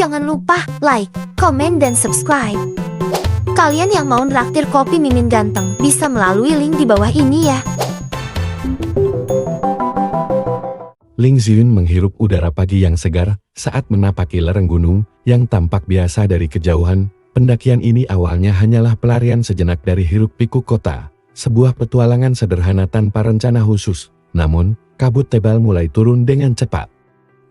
Jangan lupa like, komen, dan subscribe. Kalian yang mau nraktir kopi Mimin Ganteng bisa melalui link di bawah ini ya. Ling Xiun menghirup udara pagi yang segar saat menapaki lereng gunung yang tampak biasa dari kejauhan. Pendakian ini awalnya hanyalah pelarian sejenak dari hiruk-pikuk kota, sebuah petualangan sederhana tanpa rencana khusus. Namun, kabut tebal mulai turun dengan cepat,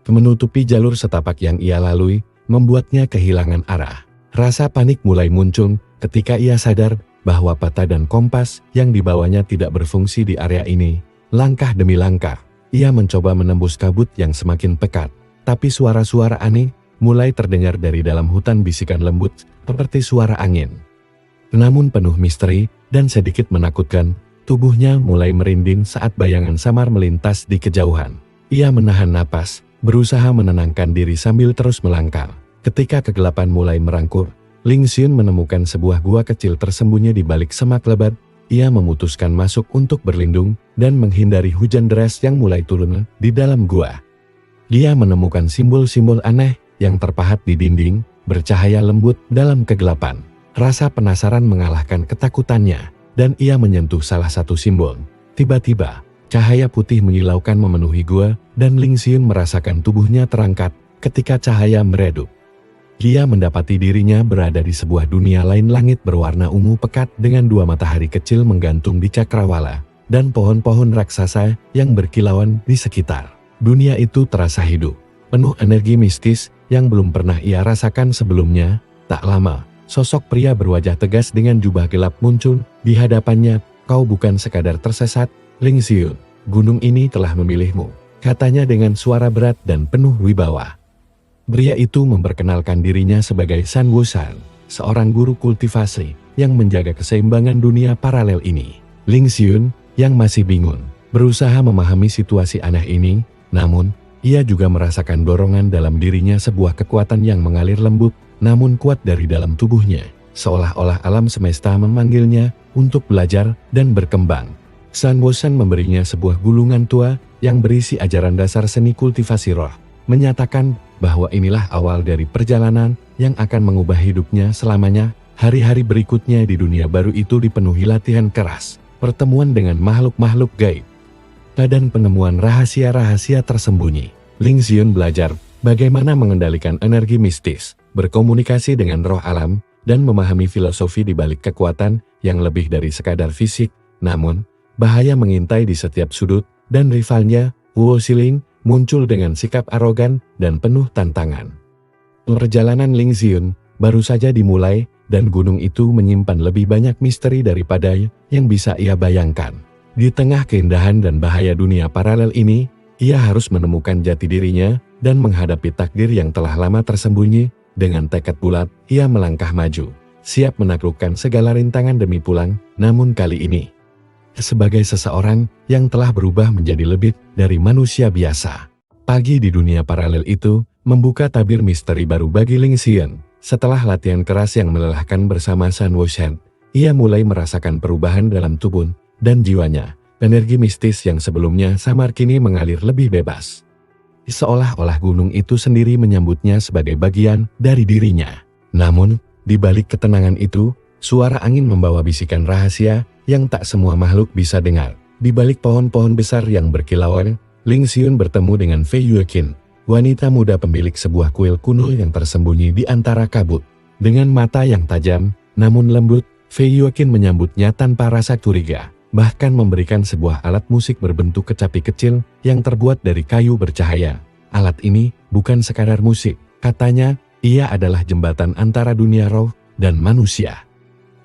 menutupi jalur setapak yang ia lalui, membuatnya kehilangan arah. Rasa panik mulai muncul ketika ia sadar bahwa peta dan kompas yang dibawanya tidak berfungsi di area ini. Langkah demi langkah, ia mencoba menembus kabut yang semakin pekat, tapi suara-suara aneh mulai terdengar dari dalam hutan, bisikan lembut seperti suara angin. Namun penuh misteri dan sedikit menakutkan, tubuhnya mulai merinding saat bayangan samar melintas di kejauhan. Ia menahan napas, berusaha menenangkan diri sambil terus melangkah. Ketika kegelapan mulai merangkur, Ling Xiun menemukan sebuah gua kecil tersembunyi di balik semak lebat. Ia memutuskan masuk untuk berlindung dan menghindari hujan deras yang mulai turun di dalam gua. Dia menemukan simbol-simbol aneh yang terpahat di dinding, bercahaya lembut dalam kegelapan. Rasa penasaran mengalahkan ketakutannya, dan ia menyentuh salah satu simbol. Tiba-tiba, cahaya putih menyilaukan memenuhi gua, dan Ling Xiun merasakan tubuhnya terangkat ketika cahaya meredup. Dia mendapati dirinya berada di sebuah dunia lain. Langit berwarna ungu pekat dengan dua matahari kecil menggantung di cakrawala, dan pohon-pohon raksasa yang berkilauan di sekitar. Dunia itu terasa hidup, penuh energi mistis yang belum pernah ia rasakan sebelumnya. Tak lama, sosok pria berwajah tegas dengan jubah gelap muncul di hadapannya. "Kau bukan sekadar tersesat, Ling Xiun. Gunung ini telah memilihmu," katanya dengan suara berat dan penuh wibawa. Pria itu memperkenalkan dirinya sebagai San Wushan, seorang guru kultivasi yang menjaga keseimbangan dunia paralel ini. Ling Xiun, yang masih bingung, berusaha memahami situasi aneh ini, namun ia juga merasakan dorongan dalam dirinya, sebuah kekuatan yang mengalir lembut namun kuat dari dalam tubuhnya, seolah-olah alam semesta memanggilnya untuk belajar dan berkembang. San Wushan memberinya sebuah gulungan tua yang berisi ajaran dasar seni kultivasi roh, menyatakan bahwa inilah awal dari perjalanan yang akan mengubah hidupnya selamanya. Hari-hari berikutnya di dunia baru itu dipenuhi latihan keras, pertemuan dengan makhluk-makhluk gaib, dan penemuan rahasia-rahasia tersembunyi. Ling Xiun belajar bagaimana mengendalikan energi mistis, berkomunikasi dengan roh alam, dan memahami filosofi di balik kekuatan yang lebih dari sekadar fisik. Namun, bahaya mengintai di setiap sudut, dan rivalnya, Wu Xiling, muncul dengan sikap arogan dan penuh tantangan. Perjalanan Ling Xiun baru saja dimulai, dan gunung itu menyimpan lebih banyak misteri daripada yang bisa ia bayangkan. Di tengah keindahan dan bahaya dunia paralel ini, ia harus menemukan jati dirinya dan menghadapi takdir yang telah lama tersembunyi. Dengan tekad bulat, ia melangkah maju, siap menaklukkan segala rintangan demi pulang. Namun kali ini, sebagai seseorang yang telah berubah menjadi lebih dari manusia biasa. Pagi di dunia paralel itu membuka tabir misteri baru bagi Ling Xiun. Setelah latihan keras yang melelahkan bersama San Wushan, ia mulai merasakan perubahan dalam tubuh dan jiwanya. Energi mistis yang sebelumnya samar kini mengalir lebih bebas, seolah-olah gunung itu sendiri menyambutnya sebagai bagian dari dirinya. Namun, di balik ketenangan itu, suara angin membawa bisikan rahasia yang tak semua makhluk bisa dengar. Di balik pohon-pohon besar yang berkilauan, Ling Xiun bertemu dengan Fei Yueqin, wanita muda pemilik sebuah kuil kuno yang tersembunyi di antara kabut. Dengan mata yang tajam, namun lembut, Fei Yueqin menyambutnya tanpa rasa curiga, bahkan memberikan sebuah alat musik berbentuk kecapi kecil yang terbuat dari kayu bercahaya. "Alat ini bukan sekadar musik," katanya, "ia adalah jembatan antara dunia roh dan manusia."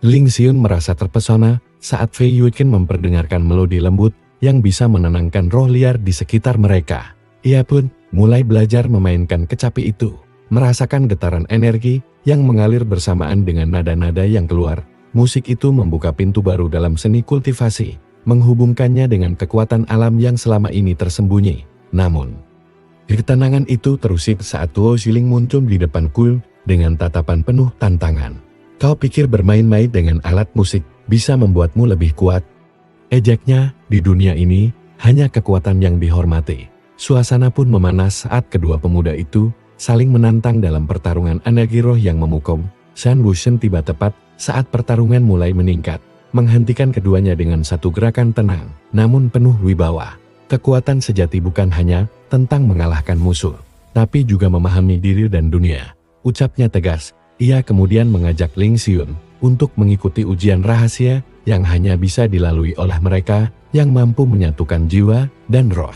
Ling Xiun merasa terpesona saat Fei Yueqin memperdengarkan melodi lembut yang bisa menenangkan roh liar di sekitar mereka. Ia pun mulai belajar memainkan kecapi itu, merasakan getaran energi yang mengalir bersamaan dengan nada-nada yang keluar. Musik itu membuka pintu baru dalam seni kultivasi, menghubungkannya dengan kekuatan alam yang selama ini tersembunyi. Namun, ketenangan itu terusik saat Wu Xiling muncul di depan kuil dengan tatapan penuh tantangan. "Kau pikir bermain-main dengan alat musik bisa membuatmu lebih kuat?" Ejeknya. Di dunia ini, hanya kekuatan yang dihormati. Suasana pun memanas saat kedua pemuda itu saling menantang dalam pertarungan energi roh yang memukau. Shan Wuchen tiba tepat saat pertarungan mulai meningkat, menghentikan keduanya dengan satu gerakan tenang, namun penuh wibawa. Kekuatan sejati bukan hanya tentang mengalahkan musuh, tapi juga memahami diri dan dunia. Ucapnya tegas, ia kemudian mengajak Ling Xiun untuk mengikuti ujian rahasia yang hanya bisa dilalui oleh mereka yang mampu menyatukan jiwa dan roh.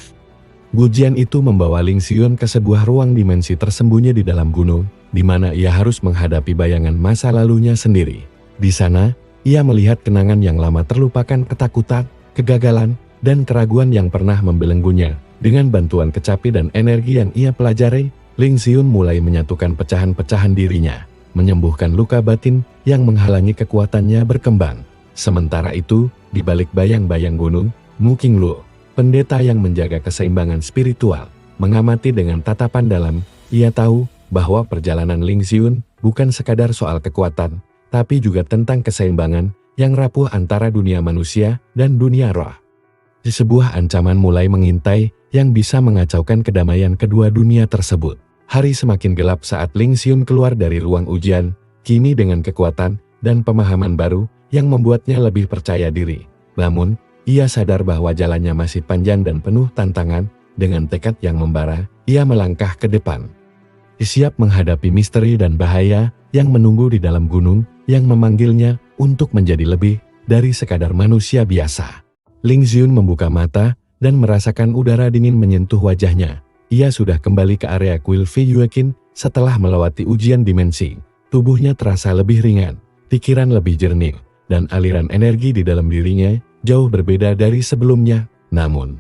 Ujian itu membawa Ling Xiun ke sebuah ruang dimensi tersembunyi di dalam gunung, di mana ia harus menghadapi bayangan masa lalunya sendiri. Di sana, ia melihat kenangan yang lama terlupakan, ketakutan, kegagalan, dan keraguan yang pernah membelenggunya. Dengan bantuan kecapi dan energi yang ia pelajari, Ling Xiun mulai menyatukan pecahan-pecahan dirinya, menyembuhkan luka batin yang menghalangi kekuatannya berkembang. Sementara itu, di balik bayang-bayang gunung, Mu Qingluo, pendeta yang menjaga keseimbangan spiritual, mengamati dengan tatapan dalam. Ia tahu bahwa perjalanan Ling Xiun bukan sekadar soal kekuatan, tapi juga tentang keseimbangan yang rapuh antara dunia manusia dan dunia roh. Sebuah ancaman mulai mengintai yang bisa mengacaukan kedamaian kedua dunia tersebut. Hari semakin gelap saat Ling Xiun keluar dari ruang ujian, kini dengan kekuatan dan pemahaman baru yang membuatnya lebih percaya diri. Namun, ia sadar bahwa jalannya masih panjang dan penuh tantangan. Dengan tekad yang membara, ia melangkah ke depan, siap menghadapi misteri dan bahaya yang menunggu di dalam gunung yang memanggilnya untuk menjadi lebih dari sekadar manusia biasa. Ling Xiun membuka mata dan merasakan udara dingin menyentuh wajahnya. Ia sudah kembali ke area kuil Fei Yueqin setelah melewati ujian dimensi. Tubuhnya terasa lebih ringan, pikiran lebih jernih, dan aliran energi di dalam dirinya jauh berbeda dari sebelumnya. Namun,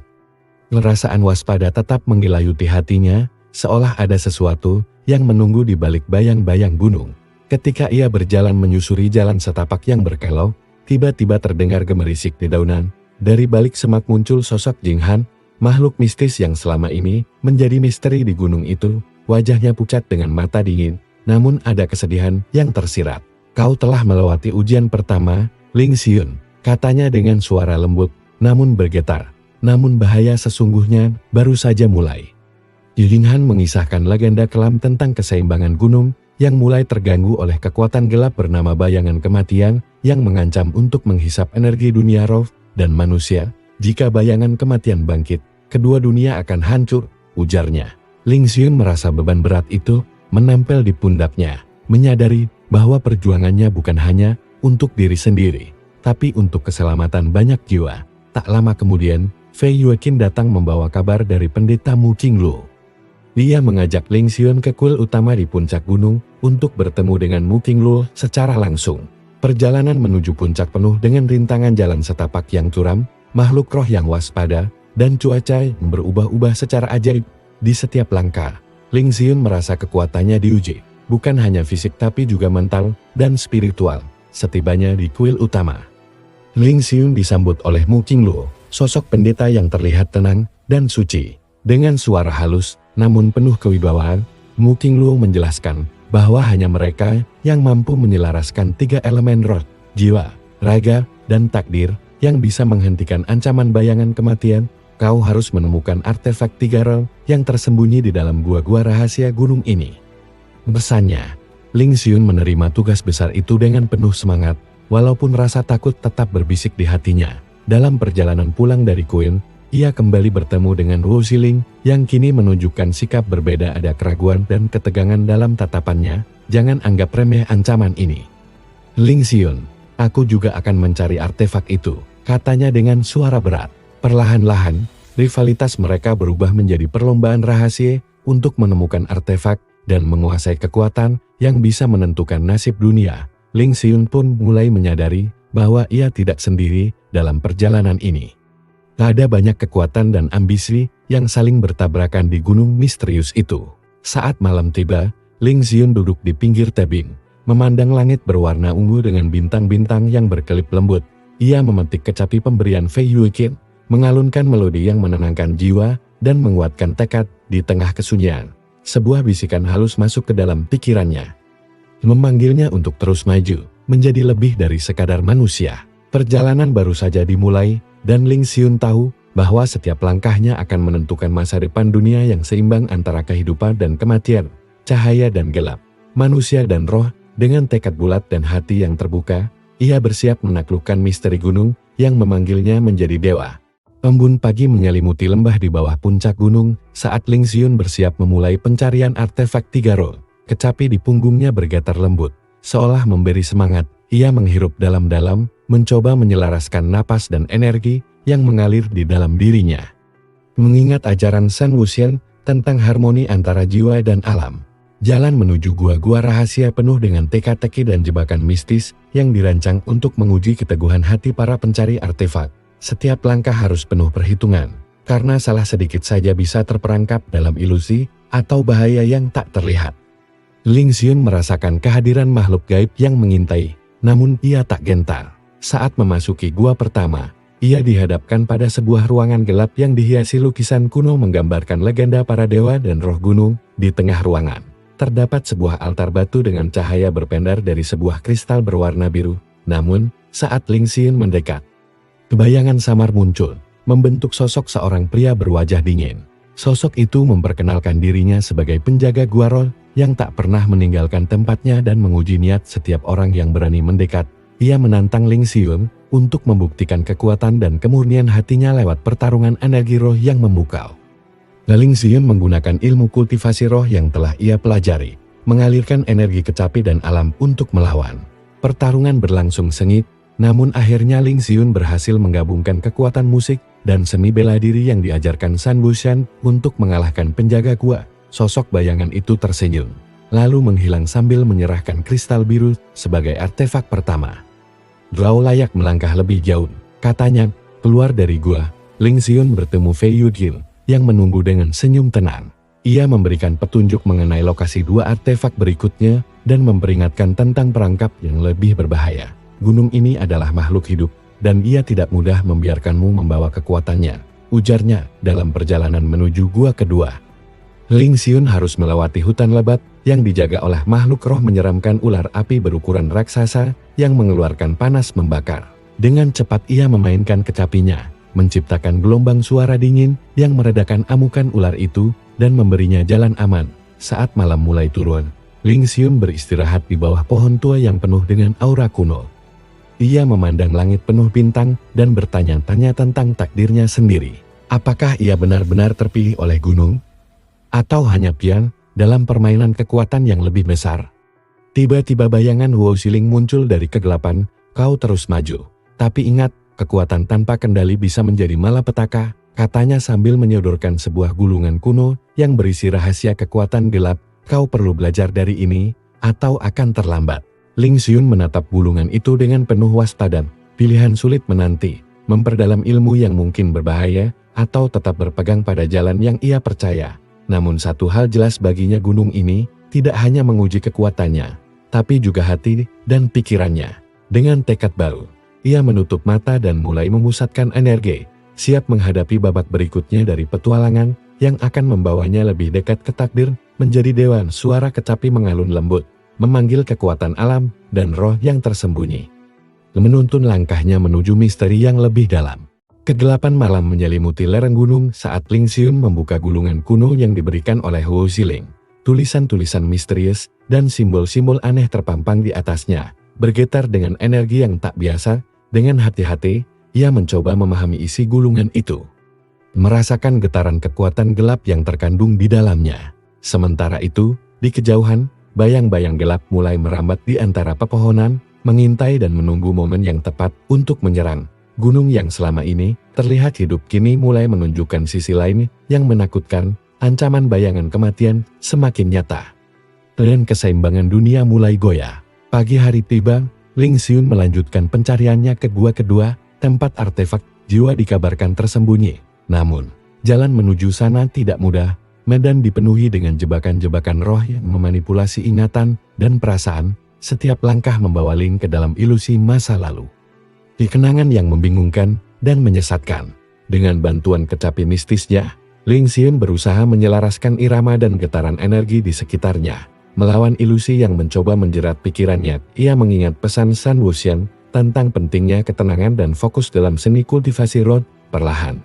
perasaan waspada tetap menggelayuti hatinya, seolah ada sesuatu yang menunggu di balik bayang-bayang gunung. Ketika ia berjalan menyusuri jalan setapak yang berkelok, tiba-tiba terdengar gemerisik dedaunan. Dari balik semak muncul sosok Jing Han, makhluk mistis yang selama ini menjadi misteri di gunung itu. Wajahnya pucat dengan mata dingin, namun ada kesedihan yang tersirat. "Kau telah melewati ujian pertama, Ling Xiun," katanya dengan suara lembut, namun bergetar. Namun bahaya sesungguhnya baru saja mulai. Jing Han mengisahkan legenda kelam tentang keseimbangan gunung yang mulai terganggu oleh kekuatan gelap bernama bayangan kematian yang mengancam untuk menghisap energi dunia roh dan manusia. Jika bayangan kematian bangkit, kedua dunia akan hancur, ujarnya. Ling Xiun merasa beban berat itu menempel di pundaknya, menyadari bahwa perjuangannya bukan hanya untuk diri sendiri, tapi untuk keselamatan banyak jiwa. Tak lama kemudian, Fei Yueqin datang membawa kabar dari pendeta Mu Qingluo. Dia mengajak Ling Xiun ke kuil utama di puncak gunung untuk bertemu dengan Mu Qingluo secara langsung. Perjalanan menuju puncak penuh dengan rintangan jalan setapak yang curam, makhluk roh yang waspada, dan cuaca yang berubah-ubah secara ajaib. Di setiap langkah, Ling Xiun merasa kekuatannya diuji, bukan hanya fisik tapi juga mental dan spiritual. Setibanya di kuil utama, Ling Xiun disambut oleh Mu Qingluo, sosok pendeta yang terlihat tenang dan suci. Dengan suara halus namun penuh kewibawaan, Mu Qingluo menjelaskan bahwa hanya mereka yang mampu menyelaraskan tiga elemen roh, jiwa, raga, dan takdir yang bisa menghentikan ancaman bayangan kematian. Kau harus menemukan artefak tiga roh yang tersembunyi di dalam gua-gua rahasia gunung ini, pesannya. Ling Xiun menerima tugas besar itu dengan penuh semangat, walaupun rasa takut tetap berbisik di hatinya. Dalam perjalanan pulang dari kuil, ia kembali bertemu dengan Wu Xiling yang kini menunjukkan sikap berbeda. Ada keraguan dan ketegangan dalam tatapannya. Jangan anggap remeh ancaman ini, Ling Xiun. Aku juga akan mencari artefak itu, katanya dengan suara berat. Perlahan-lahan, rivalitas mereka berubah menjadi perlombaan rahasia untuk menemukan artefak dan menguasai kekuatan yang bisa menentukan nasib dunia. Ling Xiun pun mulai menyadari bahwa ia tidak sendiri dalam perjalanan ini. Ada banyak kekuatan dan ambisi yang saling bertabrakan di gunung misterius itu. Saat malam tiba, Ling Xiun duduk di pinggir tebing, memandang langit berwarna ungu dengan bintang-bintang yang berkelip lembut. Ia memetik kecapi pemberian Fei Yueqin, mengalunkan melodi yang menenangkan jiwa dan menguatkan tekad. Di tengah kesunyian, sebuah bisikan halus masuk ke dalam pikirannya, memanggilnya untuk terus maju, menjadi lebih dari sekadar manusia. Perjalanan baru saja dimulai, dan Ling Xiun tahu bahwa setiap langkahnya akan menentukan masa depan dunia yang seimbang antara kehidupan dan kematian. cahaya dan gelap, manusia dan roh. Dengan tekad bulat dan hati yang terbuka, ia bersiap menaklukkan misteri gunung yang memanggilnya menjadi dewa. Embun pagi menyelimuti lembah di bawah puncak gunung saat Ling Xiun bersiap memulai pencarian artefak tiga roh. Kecapi di punggungnya bergetar lembut, seolah memberi semangat. Ia menghirup dalam-dalam, mencoba menyelaraskan napas dan energi yang mengalir di dalam dirinya. Mengingat ajaran San Wuxian tentang harmoni antara jiwa dan alam, jalan menuju gua-gua rahasia penuh dengan teka-teki dan jebakan mistis yang dirancang untuk menguji keteguhan hati para pencari artefak. Setiap langkah harus penuh perhitungan, karena salah sedikit saja bisa terperangkap dalam ilusi atau bahaya yang tak terlihat. Ling Xiun merasakan kehadiran makhluk gaib yang mengintai, namun ia tak gentar. Saat memasuki gua pertama, ia dihadapkan pada sebuah ruangan gelap yang dihiasi lukisan kuno menggambarkan legenda para dewa dan roh gunung. Di tengah ruangan terdapat sebuah altar batu dengan cahaya berpendar dari sebuah kristal berwarna biru. Namun, saat Ling Xiun mendekat, kebayangan samar muncul, membentuk sosok seorang pria berwajah dingin. Sosok itu memperkenalkan dirinya sebagai penjaga gua roh yang tak pernah meninggalkan tempatnya dan menguji niat setiap orang yang berani mendekat. Ia menantang Ling Xiun untuk membuktikan kekuatan dan kemurnian hatinya lewat pertarungan energi roh yang memukau. Ling Xiun menggunakan ilmu kultivasi roh yang telah ia pelajari, mengalirkan energi kecapi dan alam untuk melawan. Pertarungan berlangsung sengit, namun akhirnya Ling Xiun berhasil menggabungkan kekuatan musik dan seni bela diri yang diajarkan San Wuxian untuk mengalahkan penjaga gua. Sosok bayangan itu tersenyum, lalu menghilang sambil menyerahkan kristal biru sebagai artefak pertama. Kau layak melangkah lebih jauh, katanya. Keluar dari gua, Ling Xiun bertemu Fei Yujin yang menunggu dengan senyum tenang. Ia memberikan petunjuk mengenai lokasi dua artefak berikutnya dan memperingatkan tentang perangkap yang lebih berbahaya. Gunung ini adalah makhluk hidup, dan ia tidak mudah membiarkanmu membawa kekuatannya, ujarnya dalam perjalanan menuju gua kedua. Ling Xiun harus melewati hutan lebat yang dijaga oleh makhluk roh menyeramkan ular api berukuran raksasa yang mengeluarkan panas membakar. Dengan cepat ia memainkan kecapinya, menciptakan gelombang suara dingin yang meredakan amukan ular itu dan memberinya jalan aman. Saat malam mulai turun, Ling Xiun beristirahat di bawah pohon tua yang penuh dengan aura kuno. Ia memandang langit penuh bintang dan bertanya-tanya tentang takdirnya sendiri. Apakah ia benar-benar terpilih oleh gunung? Atau hanya pion dalam permainan kekuatan yang lebih besar? Tiba-tiba bayangan Wu Xiling muncul dari kegelapan. Kau terus maju. Tapi ingat, kekuatan tanpa kendali bisa menjadi malapetaka, katanya sambil menyodorkan sebuah gulungan kuno yang berisi rahasia kekuatan gelap. Kau perlu belajar dari ini, atau akan terlambat. Ling Xiun menatap gulungan itu dengan penuh waspada. Pilihan sulit menanti, memperdalam ilmu yang mungkin berbahaya, atau tetap berpegang pada jalan yang ia percaya. Namun satu hal jelas baginya, gunung ini tidak hanya menguji kekuatannya, tapi juga hati dan pikirannya. Dengan tekad baru, ia menutup mata dan mulai memusatkan energi, siap menghadapi babak berikutnya dari petualangan yang akan membawanya lebih dekat ke takdir, menjadi dewan. Suara kecapi mengalun lembut, memanggil kekuatan alam dan roh yang tersembunyi, menuntun langkahnya menuju misteri yang lebih dalam. Kegelapan malam menyelimuti lereng gunung saat Ling Xiun membuka gulungan kuno yang diberikan oleh Wu Xiling. Tulisan-tulisan misterius dan simbol-simbol aneh terpampang di atasnya, bergetar dengan energi yang tak biasa. Dengan hati-hati, ia mencoba memahami isi gulungan itu, merasakan getaran kekuatan gelap yang terkandung di dalamnya. Sementara itu, di kejauhan, bayang-bayang gelap mulai merambat di antara pepohonan, mengintai dan menunggu momen yang tepat untuk menyerang. Gunung yang selama ini terlihat hidup kini mulai menunjukkan sisi lain yang menakutkan. Ancaman bayangan kematian semakin nyata, dan keseimbangan dunia mulai goyah. Pagi hari tiba, Ling Xiun melanjutkan pencariannya ke gua kedua, tempat artefak jiwa dikabarkan tersembunyi. Namun, jalan menuju sana tidak mudah. Medan dipenuhi dengan jebakan-jebakan roh yang memanipulasi ingatan dan perasaan. Setiap langkah membawa Ling ke dalam ilusi masa lalu, di kenangan yang membingungkan dan menyesatkan. Dengan bantuan kecapi mistisnya, Ling Xiun berusaha menyelaraskan irama dan getaran energi di sekitarnya. Melawan ilusi yang mencoba menjerat pikirannya, ia mengingat pesan San Wuxian tentang pentingnya ketenangan dan fokus dalam seni kultivasi roh. Perlahan,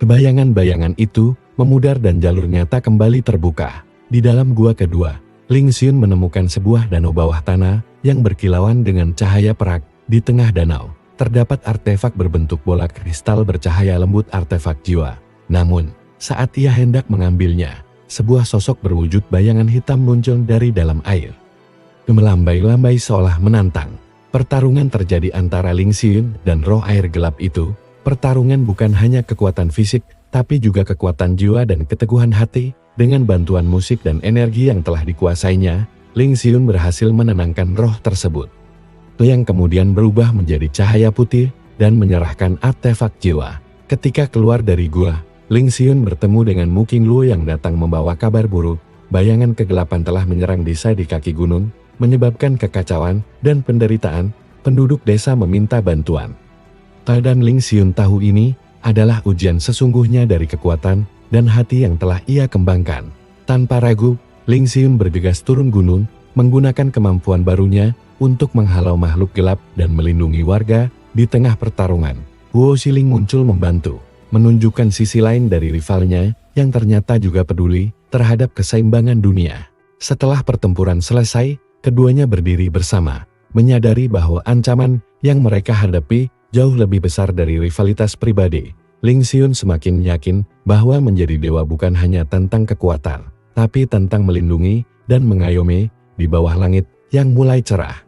kebayangan-bayangan itu memudar dan jalur nyata kembali terbuka. Di dalam gua kedua, Ling Xiun menemukan sebuah danau bawah tanah yang berkilauan dengan cahaya perak. Di tengah danau, terdapat artefak berbentuk bola kristal bercahaya lembut, artefak jiwa. Namun, saat ia hendak mengambilnya, sebuah sosok berwujud bayangan hitam muncul dari dalam air. Melambai-lambai seolah menantang. Pertarungan terjadi antara Ling Xiun dan roh air gelap itu. Pertarungan bukan hanya kekuatan fisik, tapi juga kekuatan jiwa dan keteguhan hati. Dengan bantuan musik dan energi yang telah dikuasainya, Ling Xiun berhasil menenangkan roh tersebut, yang kemudian berubah menjadi cahaya putih dan menyerahkan artefak jiwa. Ketika keluar dari gua, Ling Xiun bertemu dengan Mu Qingluo yang datang membawa kabar buruk. Bayangan kegelapan telah menyerang desa di kaki gunung, menyebabkan kekacauan dan penderitaan. Penduduk desa meminta bantuan. Dan Ling Xiun tahu ini adalah ujian sesungguhnya dari kekuatan dan hati yang telah ia kembangkan. Tanpa ragu, Ling Xiun bergegas turun gunung, menggunakan kemampuan barunya untuk menghalau makhluk gelap dan melindungi warga. Di tengah pertarungan, Guo Xiling muncul membantu, menunjukkan sisi lain dari rivalnya yang ternyata juga peduli terhadap keseimbangan dunia. Setelah pertempuran selesai, keduanya berdiri bersama, menyadari bahwa ancaman yang mereka hadapi jauh lebih besar dari rivalitas pribadi. Ling Xiun semakin yakin bahwa menjadi dewa bukan hanya tentang kekuatan, tapi tentang melindungi dan mengayomi di bawah langit yang mulai cerah.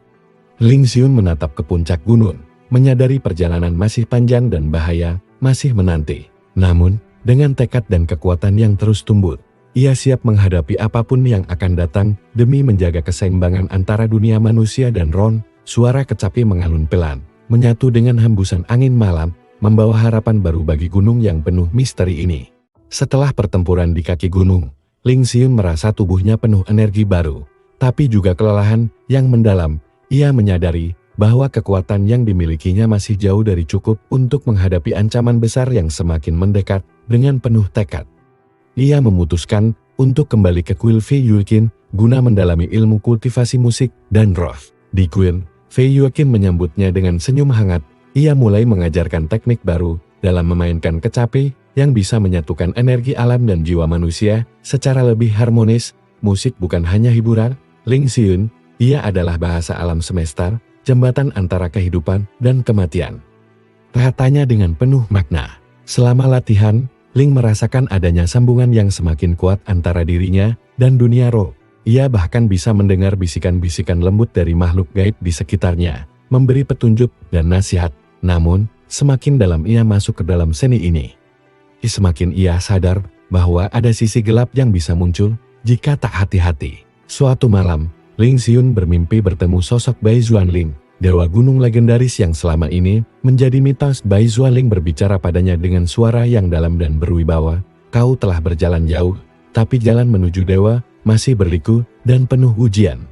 Ling Xiun menatap ke puncak gunung, menyadari perjalanan masih panjang dan bahaya masih menanti. Namun, dengan tekad dan kekuatan yang terus tumbuh, ia siap menghadapi apapun yang akan datang demi menjaga keseimbangan antara dunia manusia dan roh. Suara kecapi mengalun pelan, menyatu dengan hembusan angin malam, membawa harapan baru bagi gunung yang penuh misteri ini. Setelah pertempuran di kaki gunung, Ling Xiun merasa tubuhnya penuh energi baru, tapi juga kelelahan yang mendalam. Ia menyadari bahwa kekuatan yang dimilikinya masih jauh dari cukup untuk menghadapi ancaman besar yang semakin mendekat. Dengan penuh tekad, ia memutuskan untuk kembali ke kuil Fei Yueqin guna mendalami ilmu kultivasi musik dan roh. Di kuil, Fei Yueqin menyambutnya dengan senyum hangat. Ia mulai mengajarkan teknik baru dalam memainkan kecapi yang bisa menyatukan energi alam dan jiwa manusia secara lebih harmonis. Musik bukan hanya hiburan, Ling Xiun, ia adalah bahasa alam semesta, jembatan antara kehidupan dan kematian. Katanya dengan penuh makna. Selama latihan, Ling merasakan adanya sambungan yang semakin kuat antara dirinya dan dunia roh. Ia bahkan bisa mendengar bisikan-bisikan lembut dari makhluk gaib di sekitarnya, memberi petunjuk dan nasihat. Namun, semakin dalam ia masuk ke dalam seni ini, semakin ia sadar bahwa ada sisi gelap yang bisa muncul jika tak hati-hati. Suatu malam, Ling Xiun bermimpi bertemu sosok Bai Zuanling, dewa gunung legendaris yang selama ini menjadi mitos. Bai Zuanling berbicara padanya dengan suara yang dalam dan berwibawa. Kau telah berjalan jauh, tapi jalan menuju dewa masih berliku dan penuh ujian.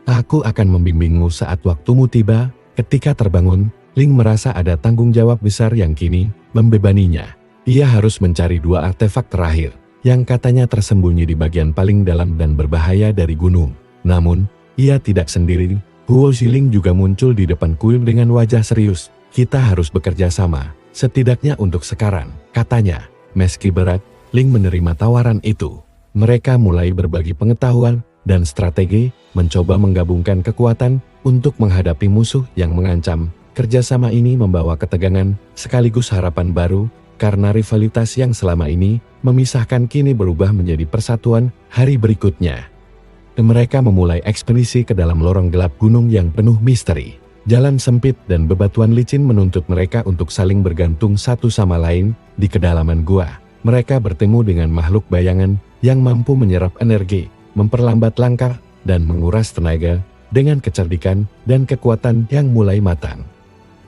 Aku akan membimbingmu saat waktumu tiba. Ketika terbangun, Ling merasa ada tanggung jawab besar yang kini membebaninya. Ia harus mencari dua artefak terakhir, yang katanya tersembunyi di bagian paling dalam dan berbahaya dari gunung. Namun, ia tidak sendiri. Guo Xiling juga muncul di depan kuil dengan wajah serius. Kita harus bekerja sama, setidaknya untuk sekarang, katanya. Meski berat, Ling menerima tawaran itu. Mereka mulai berbagi pengetahuan dan strategi, mencoba menggabungkan kekuatan untuk menghadapi musuh yang mengancam. Kerjasama ini membawa ketegangan sekaligus harapan baru, karena rivalitas yang selama ini memisahkan kini berubah menjadi persatuan. Hari berikutnya, mereka memulai ekspedisi ke dalam lorong gelap gunung yang penuh misteri. Jalan sempit dan bebatuan licin menuntut mereka untuk saling bergantung satu sama lain. Di kedalaman gua, mereka bertemu dengan makhluk bayangan yang mampu menyerap energi, memperlambat langkah, dan menguras tenaga dengan kecerdikan dan kekuatan yang mulai matang.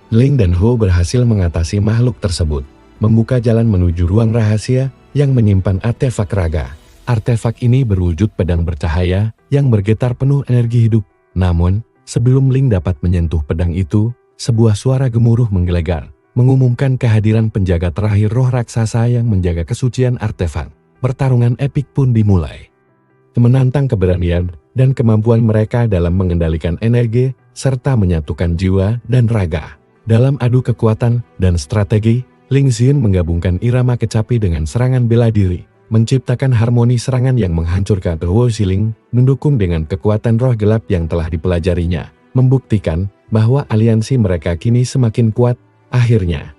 Ling dan Ho berhasil mengatasi makhluk tersebut, membuka jalan menuju ruang rahasia yang menyimpan artefak raga. Artefak ini berwujud pedang bercahaya yang bergetar penuh energi hidup. Namun, sebelum Ling dapat menyentuh pedang itu, sebuah suara gemuruh menggelegar, mengumumkan kehadiran penjaga terakhir roh raksasa yang menjaga kesucian artefak. Pertarungan epik pun dimulai, menantang keberanian dan kemampuan mereka dalam mengendalikan energi serta menyatukan jiwa dan raga. Dalam adu kekuatan dan strategi, Ling Xiun menggabungkan irama kecapi dengan serangan bela diri. menciptakan harmoni serangan yang menghancurkan Huo Xiling, mendukung dengan kekuatan roh gelap yang telah dipelajarinya, membuktikan bahwa aliansi mereka kini semakin kuat. Akhirnya,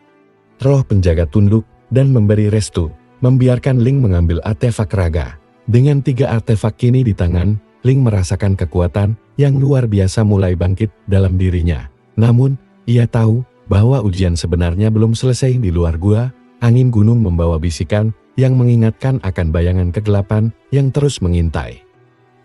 roh penjaga tunduk dan memberi restu, membiarkan Ling mengambil artefak raga. Dengan 3 artefak kini di tangan, Ling merasakan kekuatan yang luar biasa mulai bangkit dalam dirinya. Namun, ia tahu bahwa ujian sebenarnya belum selesai. Di luar gua, angin gunung membawa bisikan yang mengingatkan akan bayangan kegelapan yang terus mengintai.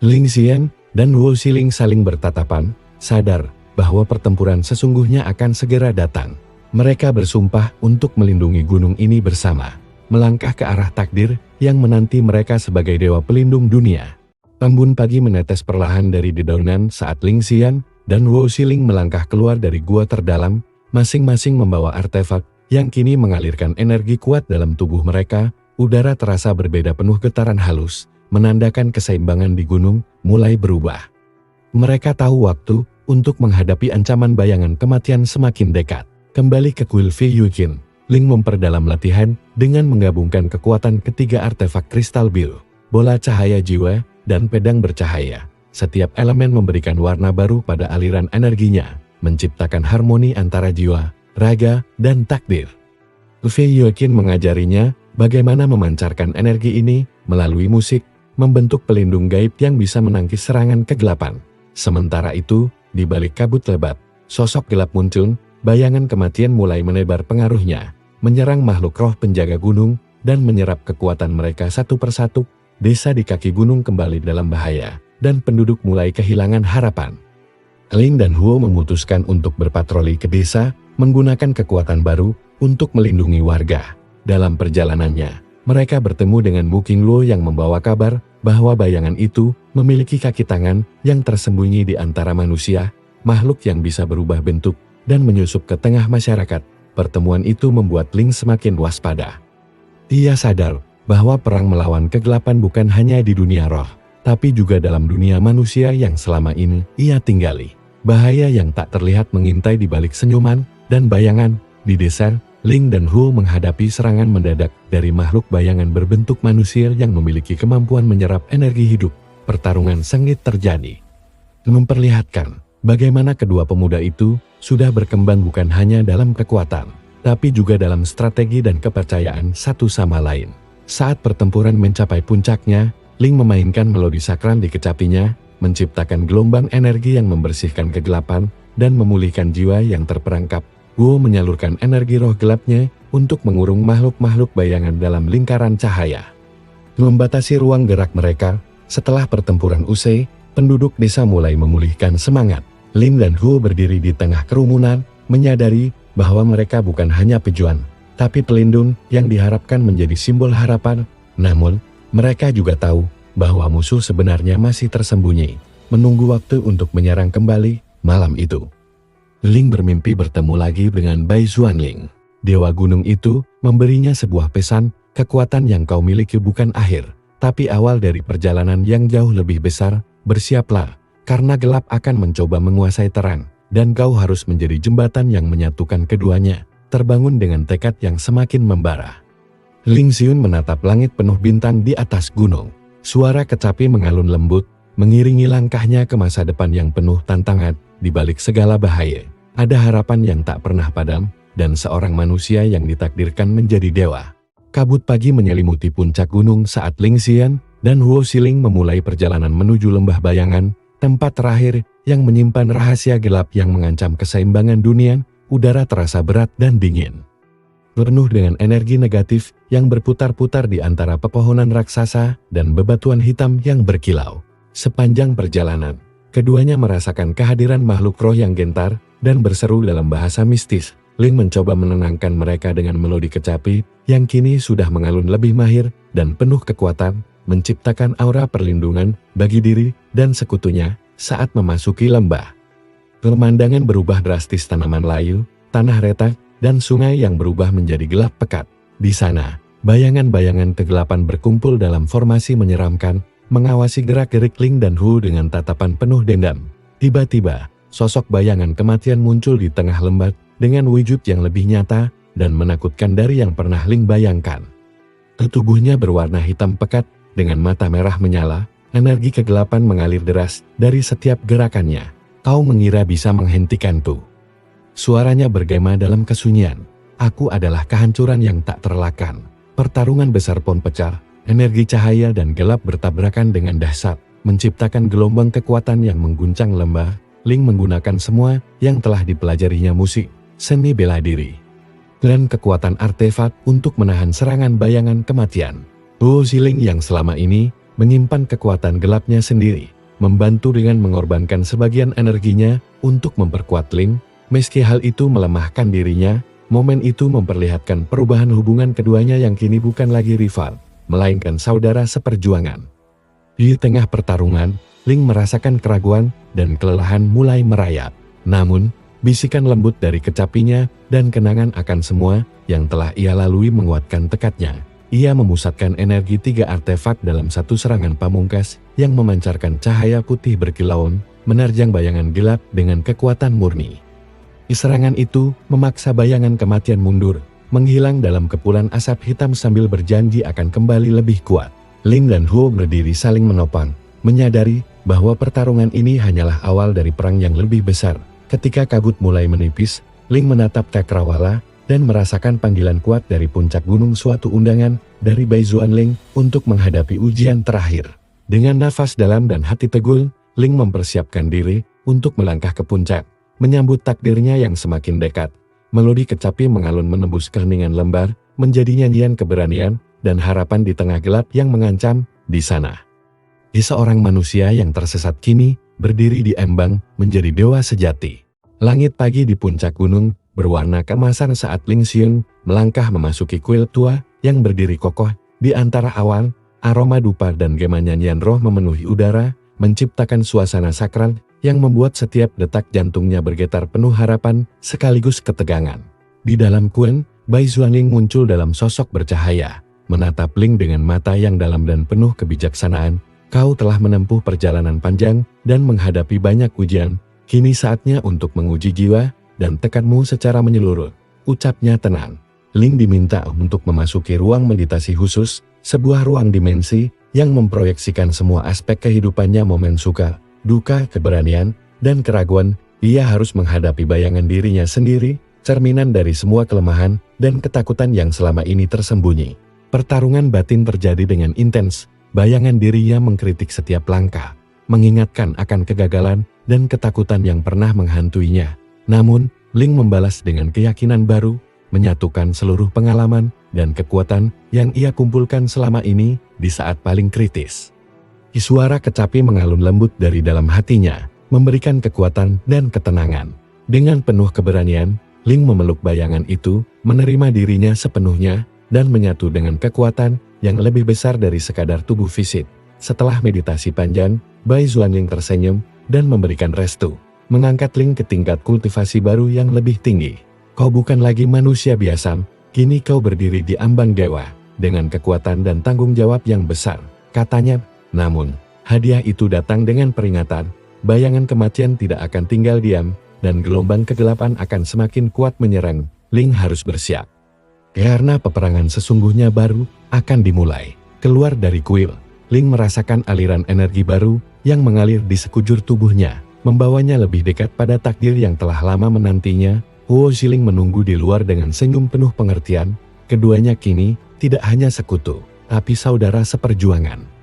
Ling Xian dan Huo Xiling saling bertatapan, sadar bahwa pertempuran sesungguhnya akan segera datang. Mereka bersumpah untuk melindungi gunung ini bersama, melangkah ke arah takdir yang menanti mereka sebagai dewa pelindung dunia. Embun pagi menetes perlahan dari dedaunan saat Ling Xian dan Huo Xiling melangkah keluar dari gua terdalam, masing-masing membawa artefak yang kini mengalirkan energi kuat dalam tubuh mereka. Udara terasa berbeda, penuh getaran halus, menandakan keseimbangan di gunung mulai berubah. Mereka tahu waktu untuk menghadapi ancaman bayangan kematian semakin dekat. Kembali ke kuil Fei Yuqin, Ling memperdalam latihan dengan menggabungkan kekuatan ketiga artefak kristal biru, bola cahaya jiwa, dan pedang bercahaya. Setiap elemen memberikan warna baru pada aliran energinya, menciptakan harmoni antara jiwa, raga, dan takdir. Fei Yuqin mengajarinya bagaimana memancarkan energi ini melalui musik, membentuk pelindung gaib yang bisa menangkis serangan kegelapan. Sementara itu, di balik kabut lebat, sosok gelap muncul, bayangan kematian mulai menebar pengaruhnya, menyerang makhluk roh penjaga gunung, dan menyerap kekuatan mereka satu persatu. Desa di kaki gunung kembali dalam bahaya, dan penduduk mulai kehilangan harapan. Ling dan Huo memutuskan untuk berpatroli ke desa, menggunakan kekuatan baru untuk melindungi warga. Dalam perjalanannya, mereka bertemu dengan Mu Qingluo yang membawa kabar bahwa bayangan itu memiliki kaki tangan yang tersembunyi di antara manusia, makhluk yang bisa berubah bentuk dan menyusup ke tengah masyarakat. Pertemuan itu membuat Ling semakin waspada. Ia sadar bahwa perang melawan kegelapan bukan hanya di dunia roh, tapi juga dalam dunia manusia yang selama ini ia tinggali. Bahaya yang tak terlihat mengintai di balik senyuman dan bayangan. Di desa, Ling dan Huo menghadapi serangan mendadak dari makhluk bayangan berbentuk manusia yang memiliki kemampuan menyerap energi hidup. Pertarungan sengit terjadi, memperlihatkan bagaimana kedua pemuda itu sudah berkembang bukan hanya dalam kekuatan, tapi juga dalam strategi dan kepercayaan satu sama lain. Saat pertempuran mencapai puncaknya, Ling memainkan melodi sakral di kecapinya, menciptakan gelombang energi yang membersihkan kegelapan dan memulihkan jiwa yang terperangkap. Huo menyalurkan energi roh gelapnya untuk mengurung makhluk-makhluk bayangan dalam lingkaran cahaya, membatasi ruang gerak mereka. Setelah pertempuran usai, penduduk desa mulai memulihkan semangat. Ling dan Huo berdiri di tengah kerumunan, menyadari bahwa mereka bukan hanya pejuang, tapi pelindung yang diharapkan menjadi simbol harapan. Namun, mereka juga tahu bahwa musuh sebenarnya masih tersembunyi, menunggu waktu untuk menyerang kembali. Malam itu, Ling bermimpi bertemu lagi dengan Bai Xuanling. Dewa gunung itu memberinya sebuah pesan, kekuatan yang kau miliki bukan akhir, tapi awal dari perjalanan yang jauh lebih besar. Bersiaplah, karena gelap akan mencoba menguasai terang, dan kau harus menjadi jembatan yang menyatukan keduanya. Terbangun dengan tekad yang semakin membara, Ling Xiun menatap langit penuh bintang di atas gunung. Suara kecapi mengalun lembut, mengiringi langkahnya ke masa depan yang penuh tantangan. Di balik segala bahaya, ada harapan yang tak pernah padam, dan seorang manusia yang ditakdirkan menjadi dewa. Kabut pagi menyelimuti puncak gunung saat Ling Xian dan Huo Xiling memulai perjalanan menuju lembah bayangan, tempat terakhir yang menyimpan rahasia gelap yang mengancam keseimbangan dunia. Udara terasa berat dan dingin, penuh dengan energi negatif yang berputar-putar di antara pepohonan raksasa dan bebatuan hitam yang berkilau. Sepanjang perjalanan, keduanya merasakan kehadiran makhluk roh yang gentar dan berseru dalam bahasa mistis. Ling mencoba menenangkan mereka dengan melodi kecapi yang kini sudah mengalun lebih mahir dan penuh kekuatan, menciptakan aura perlindungan bagi diri dan sekutunya saat memasuki lembah. Pemandangan berubah drastis, tanaman layu, tanah retak, dan sungai yang berubah menjadi gelap pekat. Di sana, bayangan-bayangan kegelapan berkumpul dalam formasi menyeramkan, mengawasi gerak-gerik Ling dan Huo dengan tatapan penuh dendam. Tiba-tiba, sosok bayangan kematian muncul di tengah lembah dengan wujud yang lebih nyata dan menakutkan dari yang pernah Ling bayangkan. Tubuhnya berwarna hitam pekat, dengan mata merah menyala, energi kegelapan mengalir deras dari setiap gerakannya. Kau mengira bisa menghentikanku? Suaranya bergema dalam kesunyian. Aku adalah kehancuran yang tak terelakkan. Pertarungan besar pun pecah, energi cahaya dan gelap bertabrakan dengan dahsyat, menciptakan gelombang kekuatan yang mengguncang lembah. Ling menggunakan semua yang telah dipelajarinya, musik, seni bela diri, dan kekuatan artefak untuk menahan serangan bayangan kematian. Huo Xiling yang selama ini menyimpan kekuatan gelapnya sendiri, membantu dengan mengorbankan sebagian energinya untuk memperkuat Ling. Meski hal itu melemahkan dirinya, momen itu memperlihatkan perubahan hubungan keduanya yang kini bukan lagi rival, melainkan saudara seperjuangan. Di tengah pertarungan, Ling merasakan keraguan dan kelelahan mulai merayap. Namun, bisikan lembut dari kecapinya dan kenangan akan semua yang telah ia lalui menguatkan tekadnya. Ia memusatkan energi 3 artefak dalam satu serangan pamungkas yang memancarkan cahaya putih berkilauan, menerjang bayangan gelap dengan kekuatan murni. Serangan itu memaksa bayangan kematian mundur, menghilang dalam kepulan asap hitam sambil berjanji akan kembali lebih kuat. Ling dan Huo berdiri saling menopang, menyadari bahwa pertarungan ini hanyalah awal dari perang yang lebih besar. Ketika kabut mulai menipis, Ling menatap Cakrawala dan merasakan panggilan kuat dari puncak gunung, suatu undangan dari Bai Zuanling untuk menghadapi ujian terakhir. Dengan nafas dalam dan hati teguh, Ling mempersiapkan diri untuk melangkah ke puncak, menyambut takdirnya yang semakin dekat. Melodi kecapi mengalun menembus keheningan lembar, menjadi nyanyian keberanian dan harapan di tengah gelap yang mengancam. Di sana, seorang manusia yang tersesat kini berdiri di embang menjadi dewa sejati. Langit pagi di puncak gunung berwarna keemasan saat Ling Xiun melangkah memasuki kuil tua yang berdiri kokoh di antara awan. Aroma dupa dan gema nyanyian roh memenuhi udara, menciptakan suasana sakral yang membuat setiap detak jantungnya bergetar penuh harapan sekaligus ketegangan. Di dalam kuil, Bai Zuanling muncul dalam sosok bercahaya, menatap Ling dengan mata yang dalam dan penuh kebijaksanaan. Kau telah menempuh perjalanan panjang dan menghadapi banyak ujian. Kini saatnya untuk menguji jiwa dan tekadmu secara menyeluruh, ucapnya tenang. Ling diminta untuk memasuki ruang meditasi khusus, sebuah ruang dimensi yang memproyeksikan semua aspek kehidupannya, momen suka, duka, keberanian, dan keraguan. Ia harus menghadapi bayangan dirinya sendiri, cerminan dari semua kelemahan dan ketakutan yang selama ini tersembunyi. Pertarungan batin terjadi dengan intens. Bayangan dirinya mengkritik setiap langkah, mengingatkan akan kegagalan dan ketakutan yang pernah menghantuinya. Namun, Ling membalas dengan keyakinan baru, menyatukan seluruh pengalaman dan kekuatan yang ia kumpulkan selama ini di saat paling kritis. Suara kecapi mengalun lembut dari dalam hatinya, memberikan kekuatan dan ketenangan. Dengan penuh keberanian, Ling memeluk bayangan itu, menerima dirinya sepenuhnya, dan menyatu dengan kekuatan yang lebih besar dari sekadar tubuh fisik. Setelah meditasi panjang, Bai Zuanling tersenyum dan memberikan restu, mengangkat Ling ke tingkat kultivasi baru yang lebih tinggi. Kau bukan lagi manusia biasa, kini kau berdiri di ambang dewa, dengan kekuatan dan tanggung jawab yang besar, katanya. Namun, hadiah itu datang dengan peringatan, bayangan kematian tidak akan tinggal diam, dan gelombang kegelapan akan semakin kuat menyerang. Ling harus bersiap, karena peperangan sesungguhnya baru akan dimulai. Keluar dari kuil, Ling merasakan aliran energi baru yang mengalir di sekujur tubuhnya, membawanya lebih dekat pada takdir yang telah lama menantinya. Huo Xiling menunggu di luar dengan senyum penuh pengertian. Keduanya kini tidak hanya sekutu, tapi saudara seperjuangan.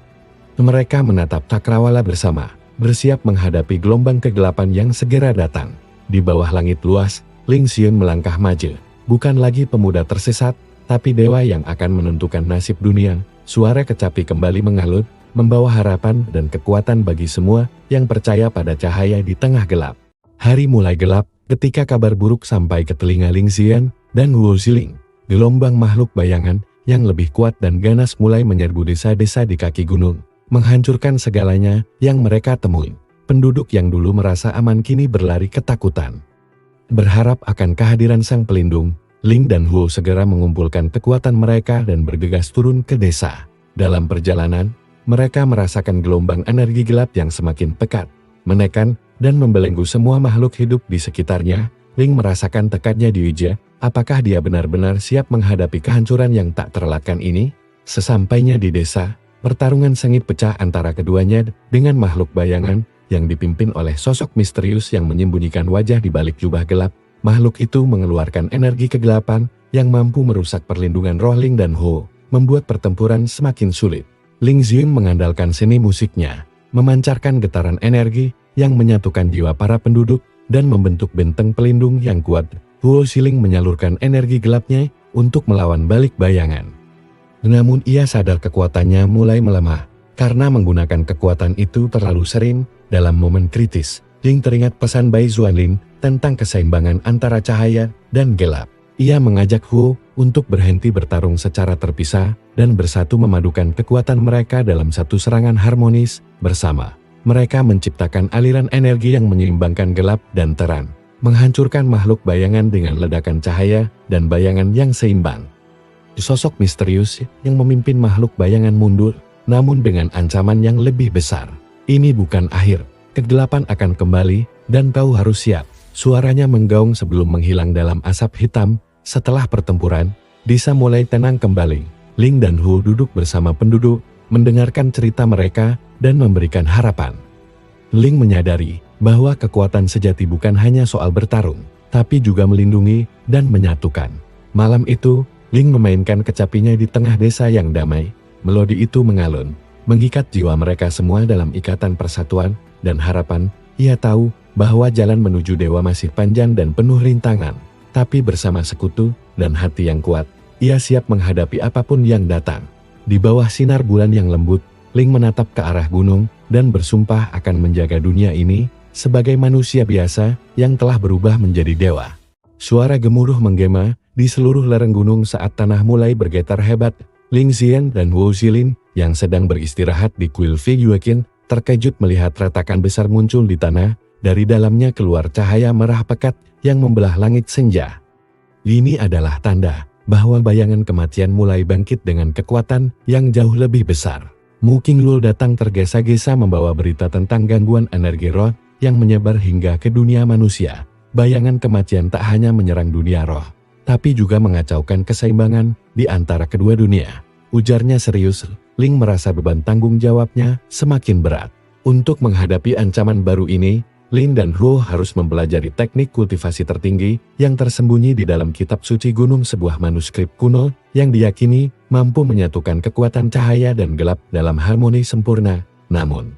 Mereka menatap Cakrawala bersama, bersiap menghadapi gelombang kegelapan yang segera datang. Di bawah langit luas, Ling Xiun melangkah maju, bukan lagi pemuda tersesat, tapi dewa yang akan menentukan nasib dunia. Suara kecapi kembali mengalut, membawa harapan dan kekuatan bagi semua yang percaya pada cahaya di tengah gelap. Hari mulai gelap ketika kabar buruk sampai ke telinga Ling Xian dan Huo Xiling. Gelombang makhluk bayangan yang lebih kuat dan ganas mulai menyerbu desa-desa di kaki gunung, menghancurkan segalanya yang mereka temui. Penduduk yang dulu merasa aman kini berlari ketakutan. Berharap akan kehadiran sang pelindung, Ling dan Huo segera mengumpulkan kekuatan mereka dan bergegas turun ke desa. Dalam perjalanan, mereka merasakan gelombang energi gelap yang semakin pekat, menekan, dan membelenggu semua makhluk hidup di sekitarnya. Ling merasakan tekadnya diuji, apakah dia benar-benar siap menghadapi kehancuran yang tak terelakkan ini? Sesampainya di desa, pertarungan sengit pecah antara keduanya dengan makhluk bayangan yang dipimpin oleh sosok misterius yang menyembunyikan wajah di balik jubah gelap. Makhluk itu mengeluarkan energi kegelapan yang mampu merusak perlindungan roh Ling dan Ho, membuat pertempuran semakin sulit. Ling Xiun mengandalkan seni musiknya, memancarkan getaran energi yang menyatukan jiwa para penduduk dan membentuk benteng pelindung yang kuat. Huo Xiling menyalurkan energi gelapnya untuk melawan balik bayangan. Namun ia sadar kekuatannya mulai melemah, karena menggunakan kekuatan itu terlalu sering dalam momen kritis. Ling teringat pesan Bai Zuanlin tentang keseimbangan antara cahaya dan gelap. Ia mengajak Huo untuk berhenti bertarung secara terpisah dan bersatu memadukan kekuatan mereka dalam satu serangan harmonis bersama. Mereka menciptakan aliran energi yang menyeimbangkan gelap dan terang, menghancurkan makhluk bayangan dengan ledakan cahaya dan bayangan yang seimbang. Sosok misterius yang memimpin makhluk bayangan mundur, namun dengan ancaman yang lebih besar. Ini bukan akhir, kegelapan akan kembali, dan kau harus siap. Suaranya menggaung sebelum menghilang dalam asap hitam. Setelah pertempuran, desa mulai tenang kembali. Ling dan Hu duduk bersama penduduk, mendengarkan cerita mereka, dan memberikan harapan. Ling menyadari bahwa kekuatan sejati bukan hanya soal bertarung, tapi juga melindungi dan menyatukan. Malam itu, Ling memainkan kecapinya di tengah desa yang damai. Melodi itu mengalun, mengikat jiwa mereka semua dalam ikatan persatuan dan harapan. Ia tahu bahwa jalan menuju dewa masih panjang dan penuh rintangan, tapi bersama sekutu dan hati yang kuat, ia siap menghadapi apapun yang datang. Di bawah sinar bulan yang lembut, Ling menatap ke arah gunung dan bersumpah akan menjaga dunia ini sebagai manusia biasa yang telah berubah menjadi dewa. Suara gemuruh menggema di seluruh lereng gunung saat tanah mulai bergetar hebat. Ling Xian dan Huo Xilin yang sedang beristirahat di kuil Fei Yueqin terkejut melihat retakan besar muncul di tanah. Dari dalamnya keluar cahaya merah pekat yang membelah langit senja. Ini adalah tanda bahwa bayangan kematian mulai bangkit dengan kekuatan yang jauh lebih besar. Mu Qinglul datang tergesa-gesa membawa berita tentang gangguan energi roh yang menyebar hingga ke dunia manusia. Bayangan kematian tak hanya menyerang dunia roh, tapi juga mengacaukan keseimbangan di antara kedua dunia. Ujarnya serius. Ling merasa beban tanggung jawabnya semakin berat. Untuk menghadapi ancaman baru ini, Ling dan Huo harus mempelajari teknik kultivasi tertinggi yang tersembunyi di dalam kitab suci gunung, sebuah manuskrip kuno yang diyakini mampu menyatukan kekuatan cahaya dan gelap dalam harmoni sempurna. Namun,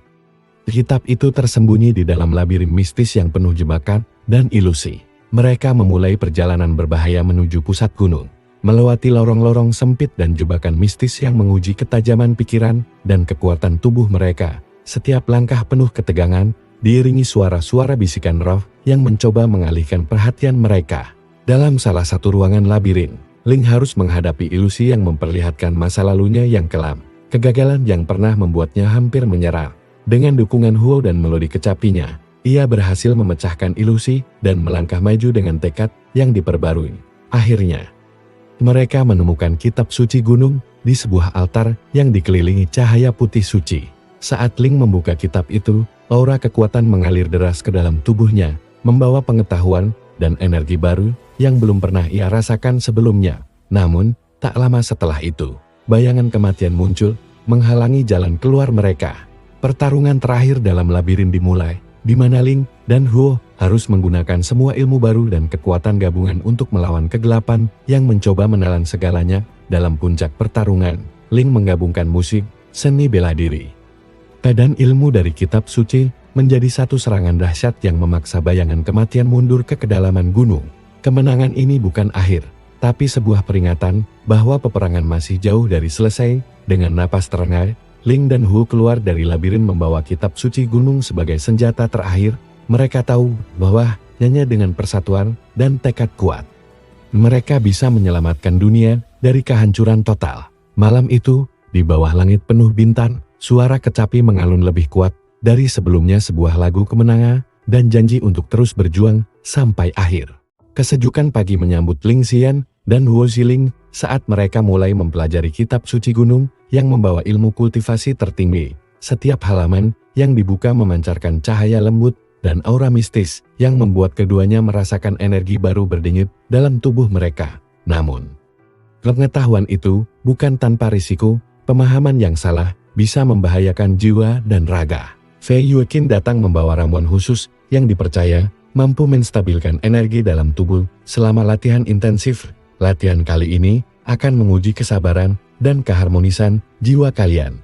kitab itu tersembunyi di dalam labirin mistis yang penuh jebakan dan ilusi. Mereka memulai perjalanan berbahaya menuju pusat gunung, melewati lorong-lorong sempit dan jebakan mistis yang menguji ketajaman pikiran dan kekuatan tubuh mereka. Setiap langkah penuh ketegangan, diiringi suara-suara bisikan roh yang mencoba mengalihkan perhatian mereka. Dalam salah satu ruangan labirin, Ling harus menghadapi ilusi yang memperlihatkan masa lalunya yang kelam. Kegagalan yang pernah membuatnya hampir menyerah. Dengan dukungan Huo dan melodi kecapinya, ia berhasil memecahkan ilusi dan melangkah maju dengan tekad yang diperbarui. Akhirnya, mereka menemukan kitab suci gunung di sebuah altar yang dikelilingi cahaya putih suci. Saat Ling membuka kitab itu, aura kekuatan mengalir deras ke dalam tubuhnya, membawa pengetahuan dan energi baru yang belum pernah ia rasakan sebelumnya. Namun, tak lama setelah itu, bayangan kematian muncul, menghalangi jalan keluar mereka. Pertarungan terakhir dalam labirin dimulai, di mana Ling dan Huo harus menggunakan semua ilmu baru dan kekuatan gabungan untuk melawan kegelapan yang mencoba menelan segalanya. Dalam puncak pertarungan, Ling menggabungkan musik, seni bela diri, dan ilmu dari kitab suci menjadi satu serangan dahsyat yang memaksa bayangan kematian mundur ke kedalaman gunung. Kemenangan ini bukan akhir, tapi sebuah peringatan bahwa peperangan masih jauh dari selesai. Dengan napas terengah, Ling dan Hu keluar dari labirin membawa kitab suci gunung sebagai senjata terakhir. Mereka tahu bahwa hanya dengan persatuan dan tekad kuat, mereka bisa menyelamatkan dunia dari kehancuran total. Malam itu, di bawah langit penuh bintang, suara kecapi mengalun lebih kuat dari sebelumnya, sebuah lagu kemenangan dan janji untuk terus berjuang sampai akhir. Kesejukan pagi menyambut Ling Xian dan Huo Xiling saat mereka mulai mempelajari kitab suci gunung yang membawa ilmu kultivasi tertinggi. Setiap halaman yang dibuka memancarkan cahaya lembut dan aura mistis yang membuat keduanya merasakan energi baru berdenyut dalam tubuh mereka. Namun, Pengetahuan itu bukan tanpa risiko, pemahaman yang salah bisa membahayakan jiwa dan raga. Fei Yueqin datang membawa ramuan khusus yang dipercaya mampu menstabilkan energi dalam tubuh selama latihan intensif. Latihan kali ini akan menguji kesabaran dan keharmonisan jiwa kalian.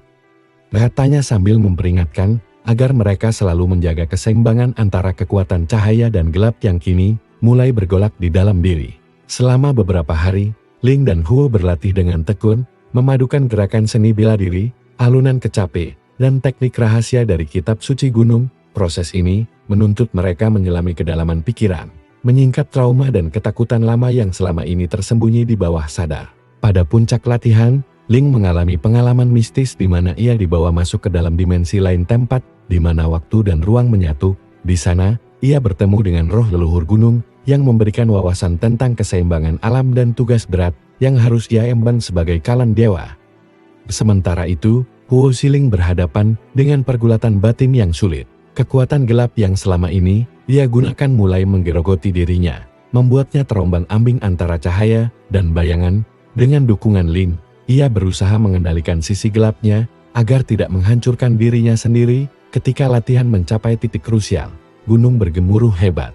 Katanya sambil memperingatkan agar mereka selalu menjaga keseimbangan antara kekuatan cahaya dan gelap yang kini mulai bergolak di dalam diri. Selama beberapa hari, Ling dan Huo berlatih dengan tekun, memadukan gerakan seni bela diri, alunan kecapi, dan teknik rahasia dari kitab suci gunung. Proses ini menuntut mereka menyelami kedalaman pikiran, menyingkap trauma dan ketakutan lama yang selama ini tersembunyi di bawah sadar. Pada puncak latihan, Ling mengalami pengalaman mistis di mana ia dibawa masuk ke dalam dimensi lain, tempat di mana waktu dan ruang menyatu. Di sana, ia bertemu dengan roh leluhur gunung yang memberikan wawasan tentang keseimbangan alam dan tugas berat yang harus ia emban sebagai kalan dewa. Sementara itu, Huo Xiling berhadapan dengan pergulatan batin yang sulit. Kekuatan gelap yang selama ini ia gunakan mulai menggerogoti dirinya, membuatnya terombang-ambing antara cahaya dan bayangan. Dengan dukungan Ling, ia berusaha mengendalikan sisi gelapnya agar tidak menghancurkan dirinya sendiri. Ketika latihan mencapai titik krusial, gunung bergemuruh hebat,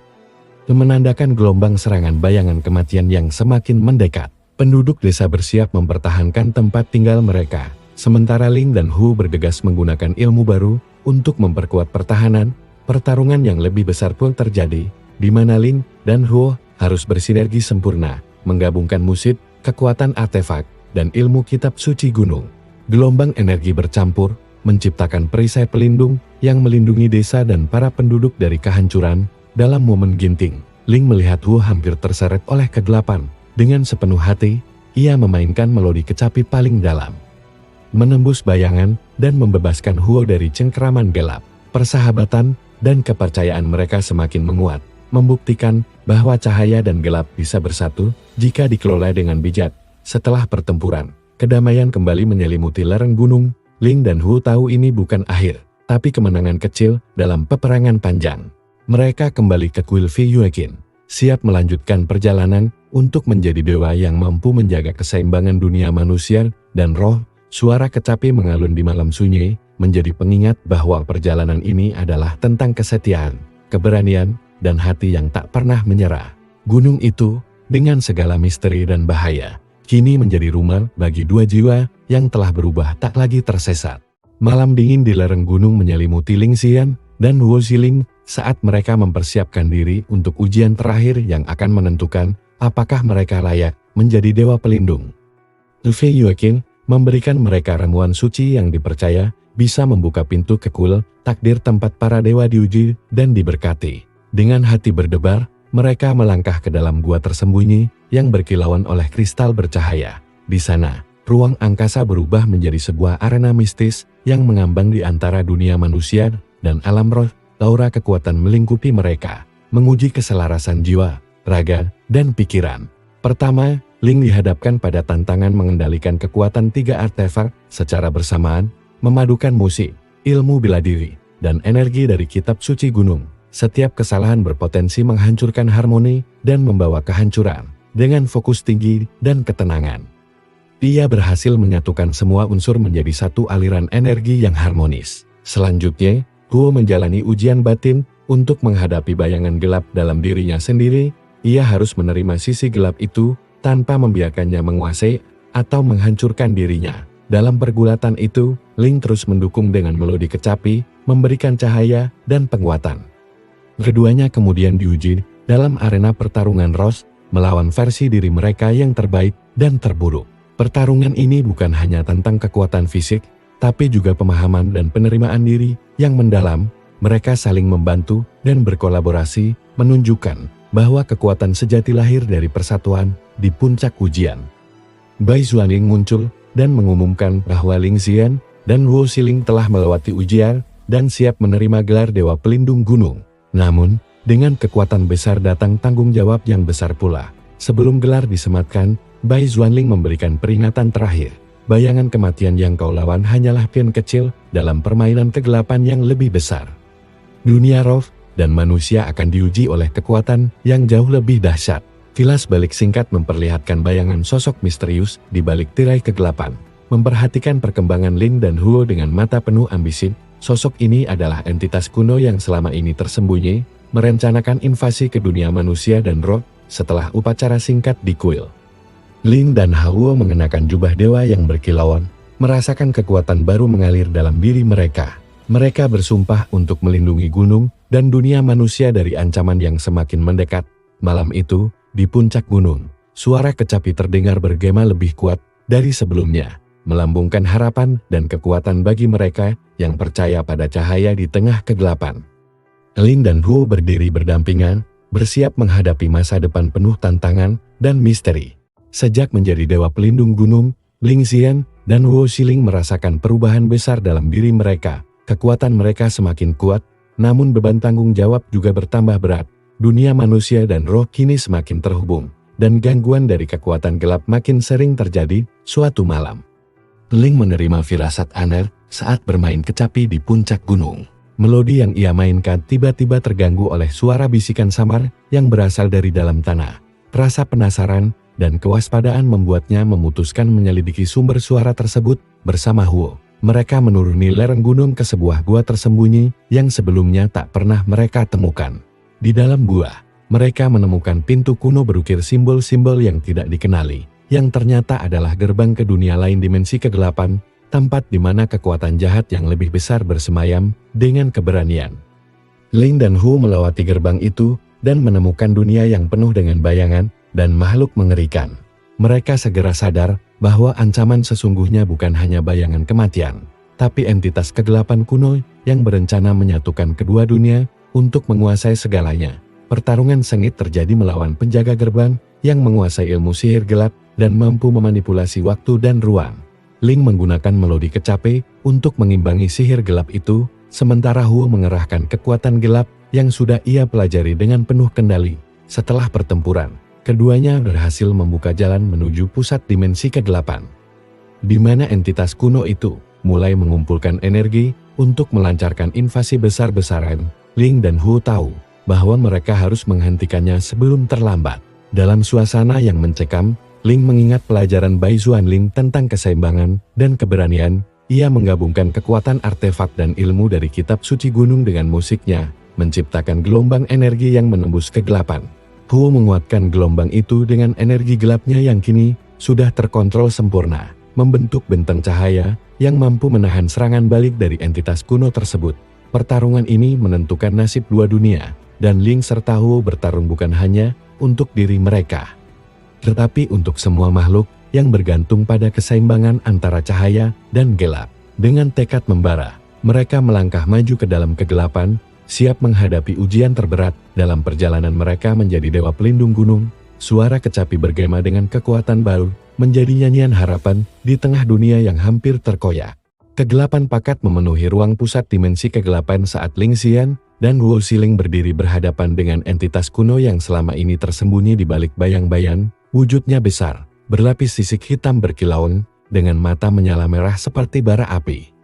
menandakan gelombang serangan bayangan kematian yang semakin mendekat. Penduduk desa bersiap mempertahankan tempat tinggal mereka, sementara Ling dan Hu bergegas menggunakan ilmu baru untuk memperkuat pertahanan. Pertarungan yang lebih besar pun terjadi, di mana Ling dan Hu harus bersinergi sempurna, menggabungkan musik, kekuatan artefak, dan ilmu kitab suci gunung. Gelombang energi bercampur, menciptakan perisai pelindung yang melindungi desa dan para penduduk dari kehancuran. Dalam momen ginting, Ling melihat Hu hampir terseret oleh kegelapan. Dengan sepenuh hati, ia memainkan melodi kecapi paling dalam, menembus bayangan dan membebaskan Hu dari cengkeraman gelap. Persahabatan dan kepercayaan mereka semakin menguat, membuktikan bahwa cahaya dan gelap bisa bersatu jika dikelola dengan bijak. Setelah pertempuran, kedamaian kembali menyelimuti lereng gunung. Ling dan Hu tahu ini bukan akhir, tapi kemenangan kecil dalam peperangan panjang. Mereka kembali ke kuil Fei Yueqin, siap melanjutkan perjalanan untuk menjadi dewa yang mampu menjaga keseimbangan dunia manusia dan roh. Suara kecapi mengalun di malam sunyi, menjadi pengingat bahwa perjalanan ini adalah tentang kesetiaan, keberanian, dan hati yang tak pernah menyerah. Gunung itu, dengan segala misteri dan bahaya, kini menjadi rumah bagi dua jiwa yang telah berubah tak lagi tersesat. Malam dingin di lereng gunung menyelimuti Ling Xian dan Huo Xiling saat mereka mempersiapkan diri untuk ujian terakhir yang akan menentukan apakah mereka layak menjadi dewa pelindung. Fei Yueqin memberikan mereka ramuan suci yang dipercaya bisa membuka pintu ke kuil takdir tempat para dewa diuji dan diberkati. Dengan hati berdebar, mereka melangkah ke dalam gua tersembunyi yang berkilauan oleh kristal bercahaya. Di sana, ruang angkasa berubah menjadi sebuah arena mistis yang mengambang di antara dunia manusia dan alam roh. Aura kekuatan melingkupi mereka, menguji keselarasan jiwa, raga, dan pikiran. Pertama, Ling dihadapkan pada tantangan mengendalikan kekuatan 3 artefak secara bersamaan, memadukan musik, ilmu bela diri, dan energi dari kitab suci gunung. Setiap kesalahan berpotensi menghancurkan harmoni dan membawa kehancuran. Dengan fokus tinggi dan ketenangan, dia berhasil menyatukan semua unsur menjadi satu aliran energi yang harmonis. Selanjutnya, Huo menjalani ujian batin untuk menghadapi bayangan gelap dalam dirinya sendiri. Ia harus menerima sisi gelap itu tanpa membiarkannya menguasai atau menghancurkan dirinya. Dalam pergulatan itu, Ling terus mendukung dengan melodi kecapi, memberikan cahaya dan penguatan. Keduanya kemudian diuji dalam arena pertarungan roh, melawan versi diri mereka yang terbaik dan terburuk. Pertarungan ini bukan hanya tentang kekuatan fisik, tapi juga pemahaman dan penerimaan diri yang mendalam. Mereka saling membantu dan berkolaborasi, menunjukkan bahwa kekuatan sejati lahir dari persatuan. Di puncak ujian, Bai Xuanling muncul dan mengumumkan bahwa Ling Xian dan Huo Xiling telah melewati ujian dan siap menerima gelar Dewa Pelindung Gunung. Namun, dengan kekuatan besar datang tanggung jawab yang besar pula. Sebelum gelar disematkan, Bai Xuanling memberikan peringatan terakhir. Bayangan kematian yang kau lawan hanyalah pion kecil dalam permainan kegelapan yang lebih besar. Dunia roh dan manusia akan diuji oleh kekuatan yang jauh lebih dahsyat. Kilas balik singkat memperlihatkan bayangan sosok misterius di balik tirai kegelapan. Memperhatikan perkembangan Ling dan Huo dengan mata penuh ambisi, sosok ini adalah entitas kuno yang selama ini tersembunyi, merencanakan invasi ke dunia manusia dan roh setelah upacara singkat di kuil. Ling dan Huo mengenakan jubah dewa yang berkilauan, merasakan kekuatan baru mengalir dalam diri mereka. Mereka bersumpah untuk melindungi gunung dan dunia manusia dari ancaman yang semakin mendekat. Malam itu, di puncak gunung, suara kecapi terdengar bergema lebih kuat dari sebelumnya, melambungkan harapan dan kekuatan bagi mereka yang percaya pada cahaya di tengah kegelapan. Ling dan Huo berdiri berdampingan, bersiap menghadapi masa depan penuh tantangan dan misteri. Sejak menjadi dewa pelindung gunung, Ling Xian dan Huo Xiling merasakan perubahan besar dalam diri mereka. Kekuatan mereka semakin kuat, namun beban tanggung jawab juga bertambah berat. Dunia manusia dan roh kini semakin terhubung, dan gangguan dari kekuatan gelap makin sering terjadi. Suatu malam, Ling menerima firasat aneh saat bermain kecapi di puncak gunung. Melodi yang ia mainkan tiba-tiba terganggu oleh suara bisikan samar yang berasal dari dalam tanah. Rasa penasaran dan kewaspadaan membuatnya memutuskan menyelidiki sumber suara tersebut bersama Huo. Mereka menuruni lereng gunung ke sebuah gua tersembunyi yang sebelumnya tak pernah mereka temukan. Di dalam gua, mereka menemukan pintu kuno berukir simbol-simbol yang tidak dikenali, yang ternyata adalah gerbang ke dunia lain dimensi kegelapan, tempat di mana kekuatan jahat yang lebih besar bersemayam dengan keberanian. Ling dan Huo melewati gerbang itu dan menemukan dunia yang penuh dengan bayangan dan makhluk mengerikan. Mereka segera sadar bahwa ancaman sesungguhnya bukan hanya bayangan kematian, tapi entitas kegelapan kuno yang berencana menyatukan kedua dunia untuk menguasai segalanya. Pertarungan sengit terjadi melawan penjaga gerbang yang menguasai ilmu sihir gelap dan mampu memanipulasi waktu dan ruang. Ling menggunakan melodi kecapi untuk mengimbangi sihir gelap itu, sementara Huo mengerahkan kekuatan gelap yang sudah ia pelajari dengan penuh kendali. Setelah pertempuran, keduanya berhasil membuka jalan menuju pusat dimensi kegelapan, di mana entitas kuno itu mulai mengumpulkan energi untuk melancarkan invasi besar-besaran. Ling dan Huo tahu bahwa mereka harus menghentikannya sebelum terlambat. Dalam suasana yang mencekam, Ling mengingat pelajaran Bai Xuanling tentang keseimbangan dan keberanian. Ia menggabungkan kekuatan artefak dan ilmu dari kitab suci gunung dengan musiknya, menciptakan gelombang energi yang menembus kegelapan. Huo menguatkan gelombang itu dengan energi gelapnya yang kini sudah terkontrol sempurna, membentuk benteng cahaya yang mampu menahan serangan balik dari entitas kuno tersebut. Pertarungan ini menentukan nasib dua dunia, dan Ling serta Huo bertarung bukan hanya untuk diri mereka, tetapi untuk semua makhluk yang bergantung pada keseimbangan antara cahaya dan gelap. Dengan tekad membara, mereka melangkah maju ke dalam kegelapan, siap menghadapi ujian terberat. Dalam perjalanan mereka menjadi dewa pelindung gunung, suara kecapi bergema dengan kekuatan baru, menjadi nyanyian harapan di tengah dunia yang hampir terkoyak. Kegelapan pakat memenuhi ruang pusat dimensi kegelapan saat Ling Xian dan Huo Xiling berdiri berhadapan dengan entitas kuno yang selama ini tersembunyi di balik bayang-bayang. Wujudnya besar, berlapis sisik hitam berkilauan, dengan mata menyala merah seperti bara api.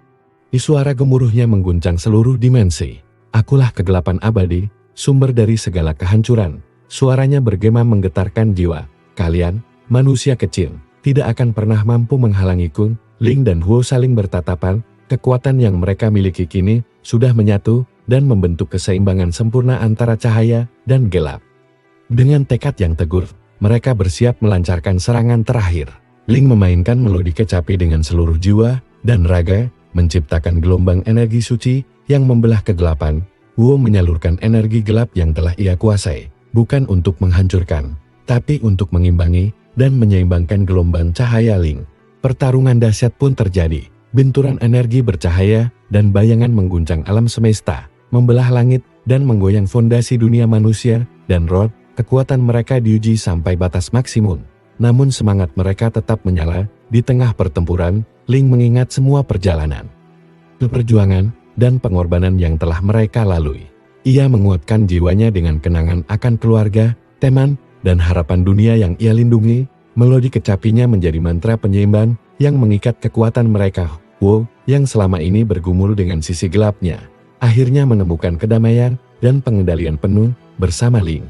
Suara gemuruhnya mengguncang seluruh dimensi. Akulah kegelapan abadi, sumber dari segala kehancuran. Suaranya bergema menggetarkan jiwa. Kalian, manusia kecil, tidak akan pernah mampu menghalangiku. Ling dan Huo saling bertatapan, kekuatan yang mereka miliki kini sudah menyatu dan membentuk keseimbangan sempurna antara cahaya dan gelap. Dengan tekad yang teguh, mereka bersiap melancarkan serangan terakhir. Ling memainkan melodi kecapi dengan seluruh jiwa dan raga, menciptakan gelombang energi suci yang membelah kegelapan. Huo menyalurkan energi gelap yang telah ia kuasai, bukan untuk menghancurkan, tapi untuk mengimbangi dan menyeimbangkan gelombang cahaya Ling. Pertarungan dahsyat pun terjadi. Benturan energi bercahaya dan bayangan mengguncang alam semesta, membelah langit dan menggoyang fondasi dunia manusia dan roh. Kekuatan mereka diuji sampai batas maksimum. Namun semangat mereka tetap menyala. Di tengah pertempuran, Ling mengingat semua perjalanan, perjuangan, dan pengorbanan yang telah mereka lalui. Ia menguatkan jiwanya dengan kenangan akan keluarga, teman, dan harapan dunia yang ia lindungi. Melodi kecapinya menjadi mantra penyeimbang yang mengikat kekuatan mereka. Huo, yang selama ini bergumul dengan sisi gelapnya, akhirnya menemukan kedamaian dan pengendalian penuh bersama Ling.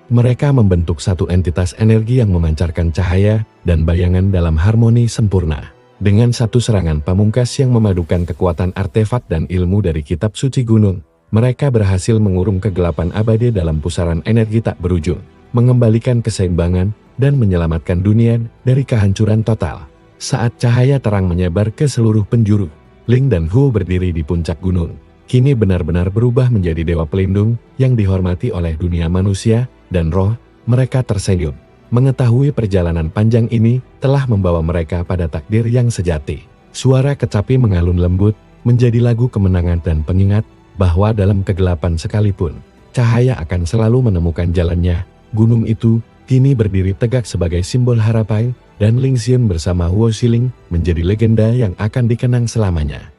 Mereka membentuk satu entitas energi yang memancarkan cahaya dan bayangan dalam harmoni sempurna. Dengan satu serangan pamungkas yang memadukan kekuatan artefak dan ilmu dari kitab suci gunung, mereka berhasil mengurung kegelapan abadi dalam pusaran energi tak berujung, mengembalikan keseimbangan, dan menyelamatkan dunia dari kehancuran total. Saat cahaya terang menyebar ke seluruh penjuru, Ling dan Hu berdiri di puncak gunung. Kini benar-benar berubah menjadi dewa pelindung yang dihormati oleh dunia manusia dan roh. Mereka tersenyum. Mengetahui perjalanan panjang ini telah membawa mereka pada takdir yang sejati. Suara kecapi mengalun lembut, menjadi lagu kemenangan dan pengingat bahwa dalam kegelapan sekalipun, cahaya akan selalu menemukan jalannya. Gunung itu kini berdiri tegak sebagai simbol harapan, dan Ling Xiun bersama Huo Xiling menjadi legenda yang akan dikenang selamanya.